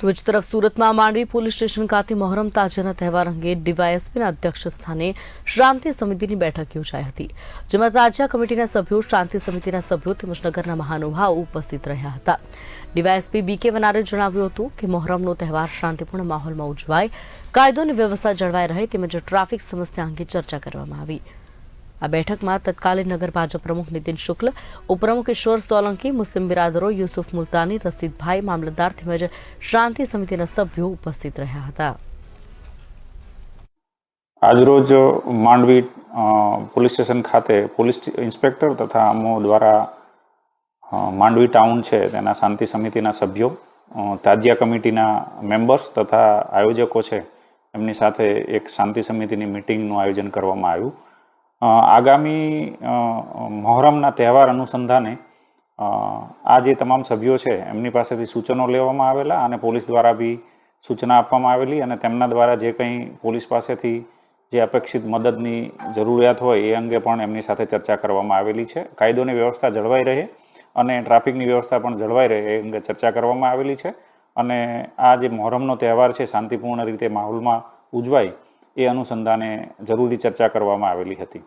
તો બીજી તરફ સુરતમાં માંડવી પોલીસ સ્ટેશન ખાતે મોહરમ તાજિયાના તહેવાર અંગે ડીવાયએસપીના અધ્યક્ષ સ્થાને શાંતિ સમિતિની બેઠક યોજાઈ હતી, જેમાં તાજિયા કમિટીના સભ્યો, શાંતિ સમિતિના સભ્યો તેમજ નગરના મહાનુભાવો ઉપસ્થિત રહ્યા હતા। ડીવાયએસપી બીકે વનારે જણાવ્યું હતું કે મોહરમનો તહેવાર શાંતિપૂર્ણ માહોલમાં ઉજવાય, કાયદો અને વ્યવસ્થા જળવાઈ રહે તેમજ ટ્રાફિક સમસ્યા અંગે ચર્ચા કરવામાં આવી। આ બેઠકમાં તત્કાલીન નગર ભાજપ પ્રમુખ નીતિન શુક્લ, ઉપપ્રમુખ ઈશ્વર સોલંકી, મુસ્લિમ બિરાદરો યુસુફ મુલતાની, રસીદભાઈ, મામલતદાર તેમજ શાંતિ સમિતિના સભ્યો ઉપસ્થિત રહ્યા હતા। આજરોજ માંડવી પોલીસ સ્ટેશન ખાતે પોલીસ ઇન્સ્પેક્ટર તથા અમો દ્વારા માંડવી ટાઉન છે તેના શાંતિ સમિતિના સભ્યો, તાજિયા કમિટીના મેમ્બર્સ તથા આયોજકો છે એમની સાથે એક શાંતિ સમિતિની મિટિંગનું આયોજન કરવામાં આવ્યું। આગામી મોહરમના તહેવાર અનુસંધાને આ જે તમામ સભ્યો છે એમની પાસેથી સૂચનો લેવામાં આવેલા અને પોલીસ દ્વારા બી સૂચના આપવામાં આવેલી અને તેમના દ્વારા જે કંઈ પોલીસ પાસેથી જે અપેક્ષિત મદદની જરૂરિયાત હોય એ અંગે પણ એમની સાથે ચર્ચા કરવામાં આવેલી છે। કાયદોની વ્યવસ્થા જળવાઈ રહે અને ટ્રાફિકની વ્યવસ્થા પણ જળવાઈ રહે એ અંગે ચર્ચા કરવામાં આવેલી છે અને આ જે મોહરમનો તહેવાર છે શાંતિપૂર્ણ રીતે માહોલમાં ઉજવાય એ અનુસંધાને જરૂરી ચર્ચા કરવામાં આવેલી હતી।